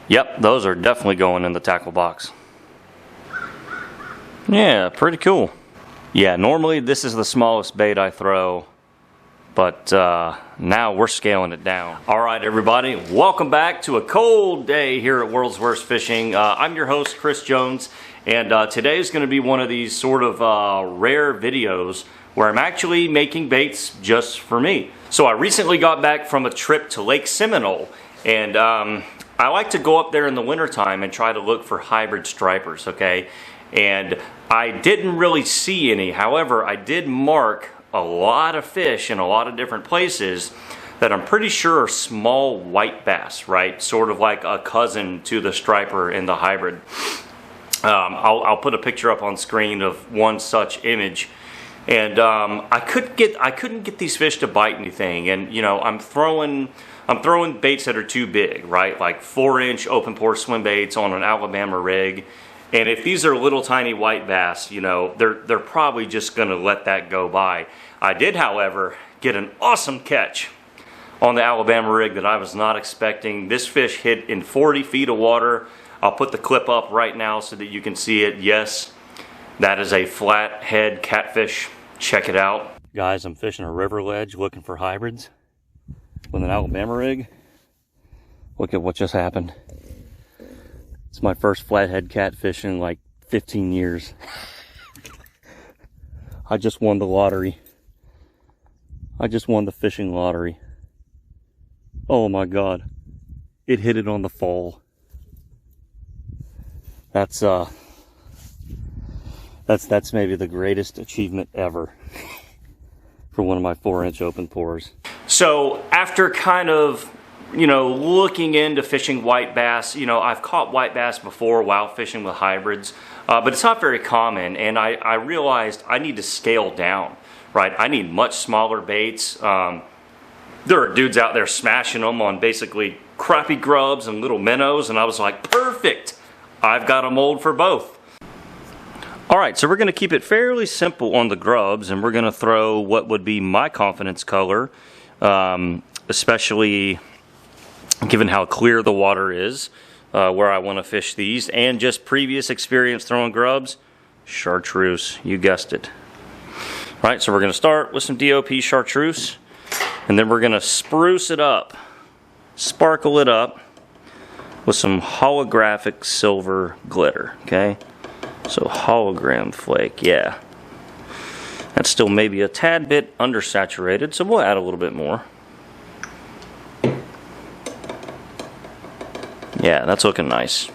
Yep, those are definitely going in the tackle box. Yeah, pretty cool. Yeah, normally this is the smallest bait I throw, but now we're scaling it down. All right, everybody, welcome back to a cold day here at World's Worst Fishing. I'm your host, Chris Jones, and today is going to be one of these sort of rare videos where I'm actually making baits just for me. So I recently got back from a trip to Lake Seminole, and I like to go up there in the wintertime and try to look for hybrid stripers, okay? And I didn't really see any. However, I did mark a lot of fish in a lot of different places that I'm pretty sure are small white bass, right? Sort of like a cousin to the striper in the hybrid. I'll put a picture up on screen of one such image. And I couldn't get these fish to bite anything. And you know, I'm throwing baits that are too big, right? Like 4-inch open pore swim baits on an Alabama rig. And if these are little tiny white bass, you know, they're probably just gonna let that go by. I did, however, get an awesome catch on the Alabama rig that I was not expecting. This fish hit in 40 feet of water. I'll put the clip up right now so that you can see it. Yes, that is a flathead catfish. Check it out. Guys, I'm fishing a river ledge looking for hybrids with an Alabama rig. Look at what just happened. It's my first flathead catfish in like 15 years. I just won the lottery. I just won the fishing lottery. Oh my God. It hit it on the fall. That's maybe the greatest achievement ever for one of my 4-inch open pores. So after kind of, you know, looking into fishing white bass, you know, I've caught white bass before while fishing with hybrids, but it's not very common, and I realized I need to scale down, right? I need much smaller baits. There are dudes out there smashing them on basically crappie grubs and little minnows, and I was like, perfect! I've got a mold for both. Alright, so we're going to keep it fairly simple on the grubs, and we're going to throw what would be my confidence color, especially given how clear the water is where I want to fish these, and just previous experience throwing grubs, chartreuse, you guessed it. Alright, so we're going to start with some DOP chartreuse, and then we're going to spruce it up, sparkle it up with some holographic silver glitter, okay? So hologram flake, yeah. That's still maybe a tad bit undersaturated, so we'll add a little bit more. Yeah, that's looking nice.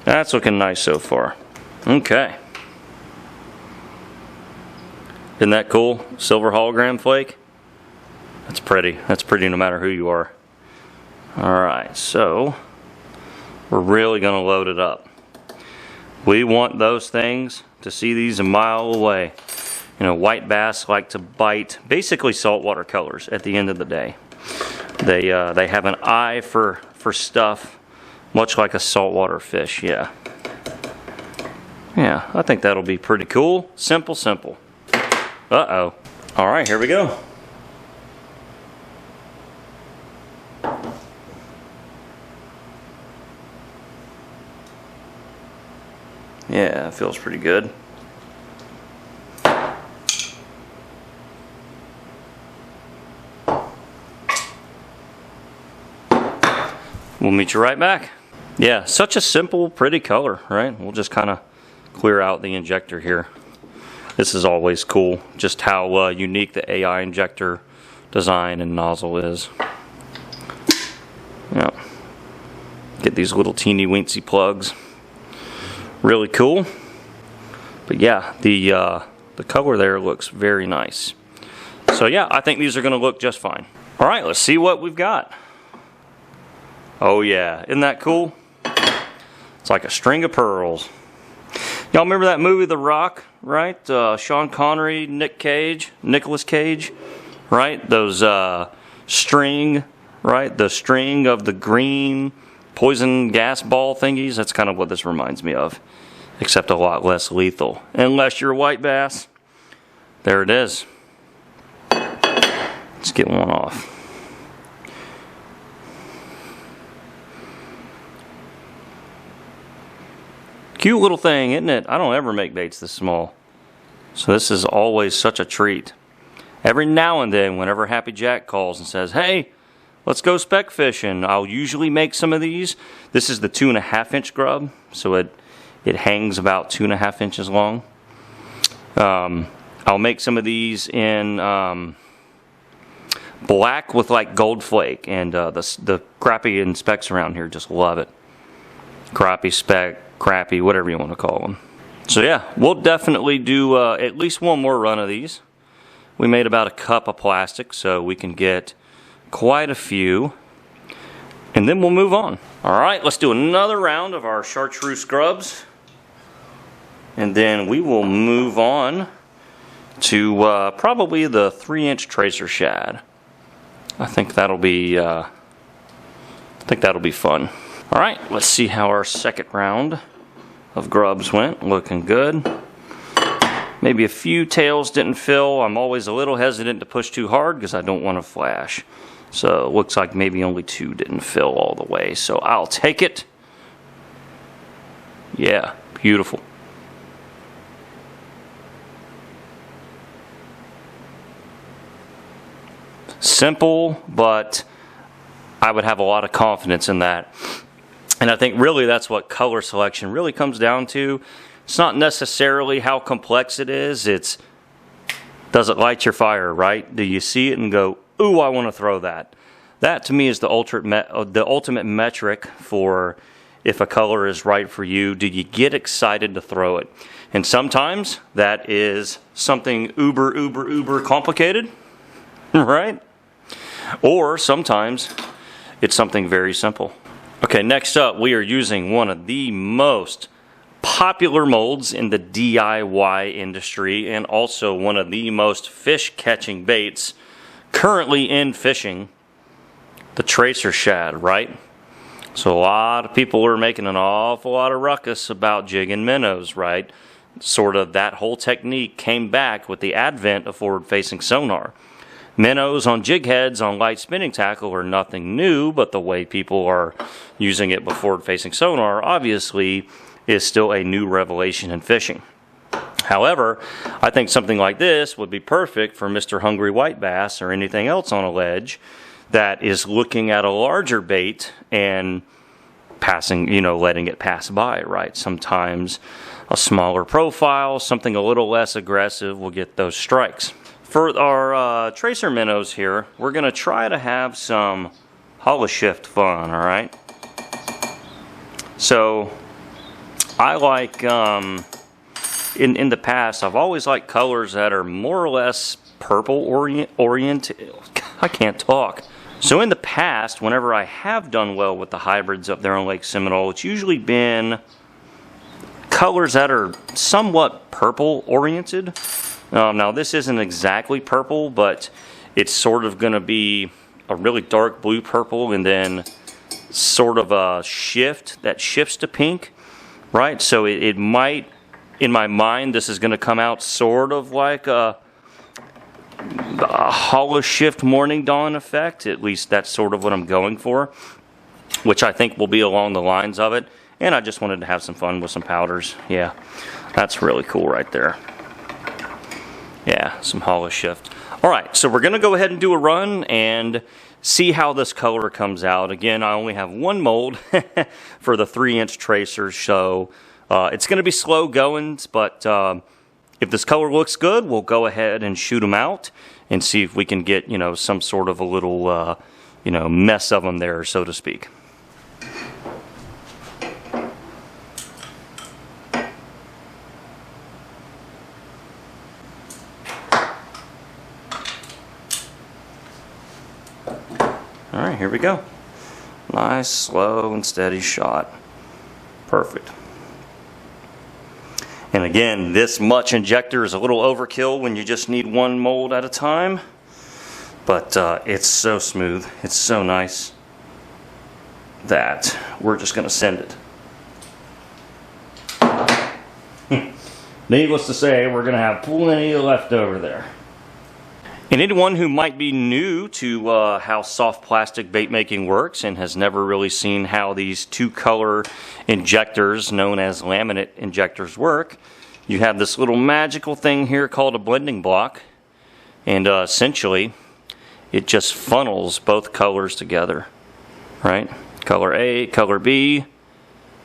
That's looking nice so far. Okay. Isn't that cool? Silver hologram flake? That's pretty. That's pretty no matter who you are. Alright, so we're really going to load it up. We want those things to see these a mile away. You know, white bass like to bite basically saltwater colors at the end of the day. They have an eye for stuff, much like a saltwater fish, yeah. Yeah, I think that'll be pretty cool. Simple, simple. Uh-oh. Alright, here we go. Yeah, it feels pretty good. We'll meet you right back. Yeah, such a simple, pretty color, right? We'll just kind of clear out the injector here. This is always cool, just how unique the AI injector design and nozzle is. Yeah. Get these little teeny weensy plugs. Really cool. But yeah, the color there looks very nice. So yeah, I think these are going to look just fine. All right, let's see what we've got. Oh yeah, isn't that cool? It's like a string of pearls. Y'all remember that movie The Rock, right? Sean Connery, Nicolas Cage, right? Those string, right? The string of the green poison gas ball thingies. That's kind of what this reminds me of, except a lot less lethal. Unless you're a white bass. There it is. Let's get one off. Cute little thing, isn't it? I don't ever make baits this small. So this is always such a treat. Every now and then, whenever Happy Jack calls and says, hey, let's go speck fishing, I'll usually make some of these. This is the 2.5 inch grub, so it hangs about 2.5 inches long. I'll make some of these in black with like gold flake, and the crappie and specks around here just love it. Crappie, speck, crappie, whatever you want to call them. So yeah, we'll definitely do at least one more run of these. We made about a cup of plastic, so we can get quite a few, and then we'll move on. All right, let's do another round of our chartreuse grubs, and then we will move on to probably the 3-inch tracer shad. I think that'll be fun. All right, let's see how our second round of grubs went. Looking good. Maybe a few tails didn't fill. I'm always a little hesitant to push too hard because I don't want to flash. So it looks like maybe only 2 didn't fill all the way. So I'll take it. Yeah, beautiful. Simple, but I would have a lot of confidence in that. And I think really that's what color selection really comes down to. It's not necessarily how complex it is. It's, does it light your fire, right? Do you see it and go, ooh, I want to throw that? That to me is the ultimate metric for if a color is right for you. Do you get excited to throw it? And sometimes that is something uber complicated, right? Or sometimes it's something very simple. Okay, next up we are using one of the most popular molds in the DIY industry, and also one of the most fish catching baits currently in fishing, the tracer shad, right? So a lot of people are making an awful lot of ruckus about jigging minnows, right? Sort of that whole technique came back with the advent of forward-facing sonar. Minnows on jig heads on light spinning tackle are nothing new, but the way people are using it with forward-facing sonar obviously is still a new revelation in fishing. However, I think something like this would be perfect for Mr. Hungry White Bass or anything else on a ledge that is looking at a larger bait and passing, letting it pass by, right? Sometimes a smaller profile, something a little less aggressive will get those strikes. For our tracer minnows here, we're going to try to have some hollow shift fun, all right? So I like, in the past, I've always liked colors that are more or less purple oriented. I can't talk. So in the past, whenever I have done well with the hybrids up there on Lake Seminole, it's usually been colors that are somewhat purple oriented. Now this isn't exactly purple, but it's sort of going to be a really dark blue purple and then sort of a shift that shifts to pink. Right, so it might, in my mind, this is going to come out sort of like a hollow shift morning dawn effect. At least that's sort of what I'm going for, which I think will be along the lines of it. And I just wanted to have some fun with some powders. Yeah, that's really cool right there. Yeah, some hollow shift. All right, so we're going to go ahead and do a run and see how this color comes out. Again, I only have one mold for the 3-inch tracers, so it's going to be slow going, but if this color looks good, we'll go ahead and shoot them out and see if we can get, some sort of a little, mess of them there, so to speak. All right, here we go. Nice, slow, and steady shot. Perfect. And again, this much injector is a little overkill when you just need one mold at a time. But it's so smooth, it's so nice that we're just going to send it. Needless to say, we're going to have plenty left over there. And anyone who might be new to how soft plastic bait making works and has never really seen how these two color injectors known as laminate injectors work, you have this little magical thing here called a blending block, and essentially it just funnels both colors together, right? Color A, color B,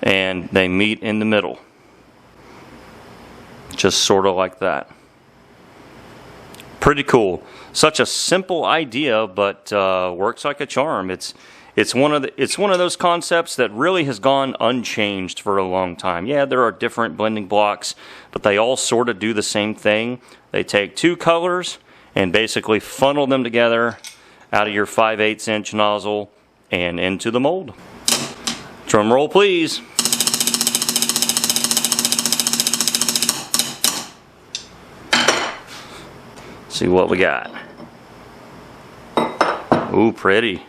and they meet in the middle. Just sort of like that. Pretty cool. Such a simple idea, but works like a charm. It's one of those concepts that really has gone unchanged for a long time. Yeah, there are different blending blocks, but they all sort of do the same thing. They take two colors and basically funnel them together out of your 5/8 inch nozzle and into the mold. Drum roll, please. See what we got. Ooh, pretty.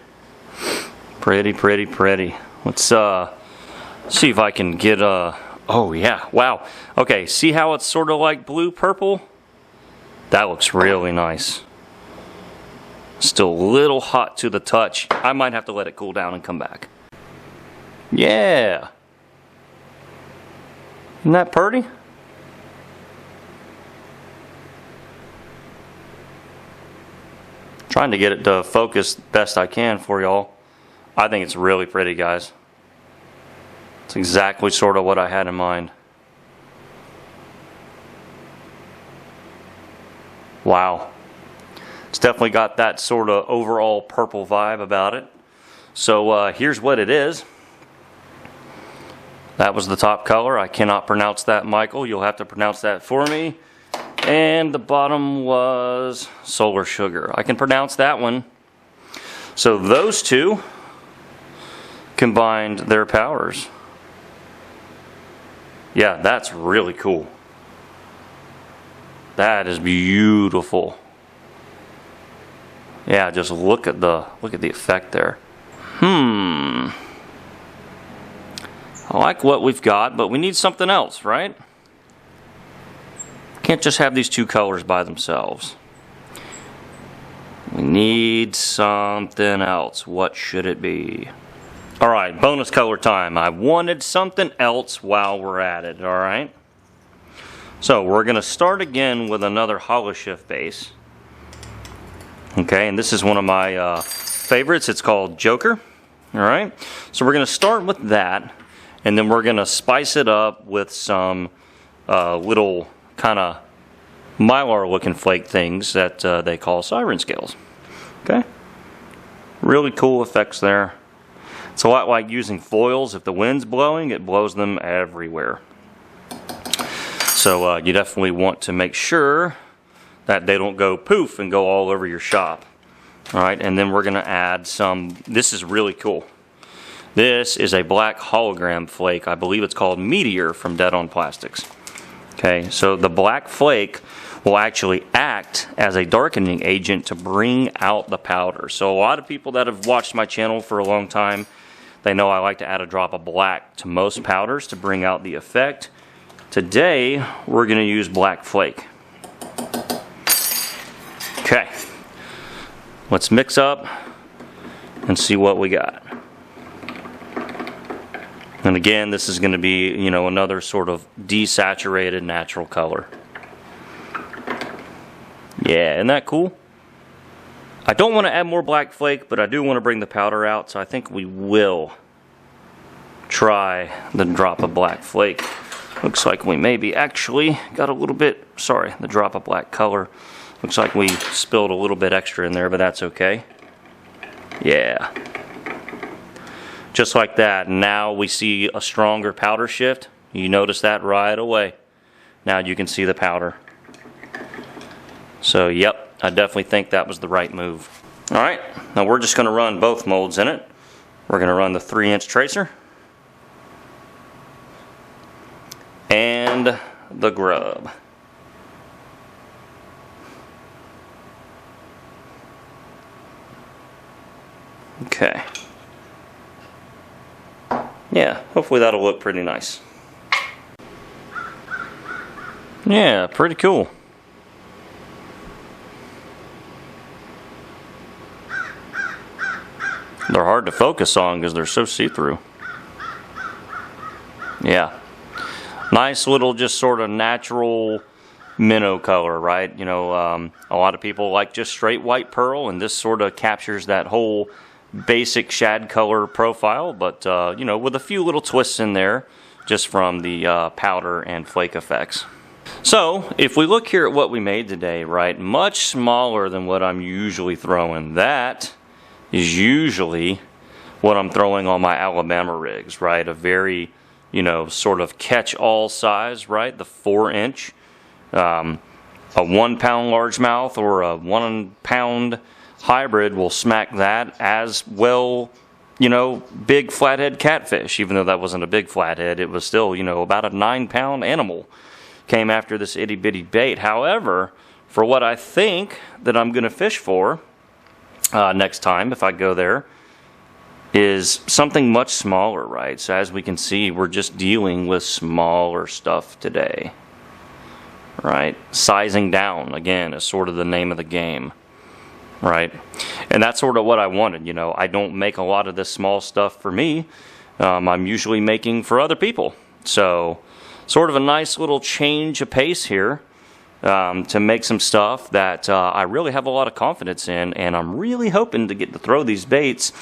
Pretty, pretty, pretty. Let's see if I can get oh yeah, wow. Okay, see how it's sort of like blue purple? That looks really nice. Still a little hot to the touch. I might have to let it cool down and come back. Yeah. Isn't that pretty? Trying to get it to focus best I can for y'all. I think it's really pretty, guys. It's exactly sort of what I had in mind. Wow. It's definitely got that sort of overall purple vibe about it. So here's what it is. That was the top color. I cannot pronounce that, Michael. You'll have to pronounce that for me. And the bottom was solar sugar. I can pronounce that one. So those two combined their powers. Yeah, that's really cool. That is beautiful. Yeah, just look at the effect there. I like what we've got, but we need something else, right? Can't just have these two colors by themselves. We need something else. What should it be? Alright, bonus color time. I wanted something else while we're at it, alright? So we're going to start again with another hollow shift base. Okay, and this is one of my favorites. It's called Joker. Alright, so we're going to start with that, and then we're going to spice it up with some little kind of mylar looking flake things that they call siren scales. Okay, really cool effects there. It's a lot like using foils. If the wind's blowing, it blows them everywhere. So you definitely want to make sure that they don't go poof and go all over your shop. Alright, and then we're going to add some, this is really cool. This is a black hologram flake. I believe it's called Meteor from Dead on Plastics. Okay, so the black flake will actually act as a darkening agent to bring out the powder. So a lot of people that have watched my channel for a long time, they know I like to add a drop of black to most powders to bring out the effect. Today, we're going to use black flake. Okay, let's mix up and see what we got. And again, this is going to be, you know, another sort of desaturated natural color. Yeah, isn't that cool? I don't want to add more black flake, but I do want to bring the powder out, so I think we will try the drop of black flake. Looks like we maybe actually got a little bit, sorry, the drop of black color. Looks like we spilled a little bit extra in there, but that's okay. Yeah. Just like that, now we see a stronger powder shift. You notice that right away. Now you can see the powder. So, yep, I definitely think that was the right move. Alright, now we're just going to run both molds in it. We're going to run the 3-inch tracer and the grub. Okay. Yeah, hopefully that'll look pretty nice. Yeah, pretty cool. They're hard to focus on because they're so see-through. Yeah. Nice little just sort of natural minnow color, right? You know, a lot of people like just straight white pearl, and this sort of captures that whole basic shad color profile, but you know, with a few little twists in there just from the powder and flake effects. So if we look here at what we made today, right, much smaller than what I'm usually throwing. That is usually what I'm throwing on my Alabama rigs, right? A very, you know, sort of catch-all size, right? The 4-inch, a 1-pound largemouth or a 1-pound hybrid will smack that, as well, you know, big flathead catfish. Even though that wasn't a big flathead, it was still, you know, about a 9-pound animal came after this itty-bitty bait. However, for what I think that I'm going to fish for next time if I go there is something much smaller, right? So as we can see, we're just dealing with smaller stuff today, right? Sizing down, again, is sort of the name of the game, right? And that's sort of what I wanted. You know, I don't make a lot of this small stuff for me. I'm usually making for other people. So sort of a nice little change of pace here to make some stuff that I really have a lot of confidence in, and I'm really hoping to get to throw these baits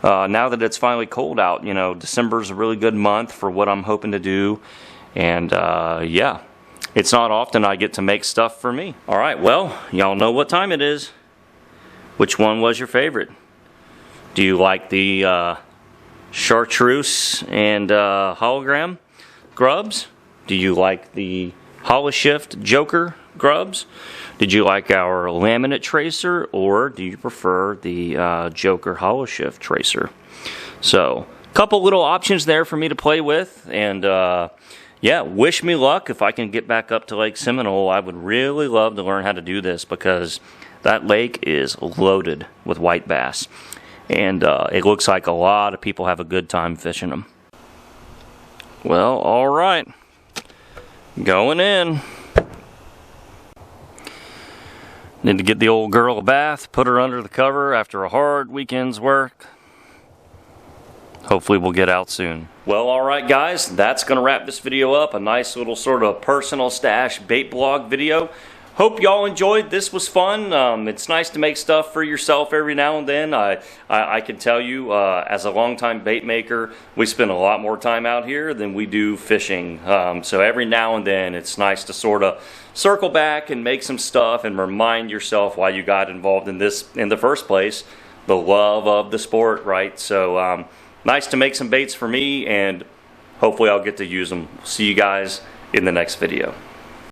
now that it's finally cold out. You know, December's a really good month for what I'm hoping to do, and yeah, it's not often I get to make stuff for me. All right, well, y'all know what time it is. Which one was your favorite? Do you like the chartreuse and hologram grubs? Do you like the Holishift Joker grubs? Did you like our laminate tracer, or do you prefer the Joker Holishift tracer? So, a couple little options there for me to play with, and yeah, wish me luck. If I can get back up to Lake Seminole, I would really love to learn how to do this, because that lake is loaded with white bass, and it looks like a lot of people have a good time fishing them. Well, all right. Going in. Need to get the old girl a bath, put her under the cover after a hard weekend's work. Hopefully we'll get out soon. Well, alright guys, that's going to wrap this video up. A nice little sort of personal stash bait blog video. Hope y'all enjoyed. This was fun. It's nice to make stuff for yourself every now and then. I can tell you, as a longtime bait maker, we spend a lot more time out here than we do fishing. So every now and then, it's nice to sort of circle back and make some stuff and remind yourself why you got involved in this in the first place. The love of the sport, right? So nice to make some baits for me, and hopefully I'll get to use them. See you guys in the next video.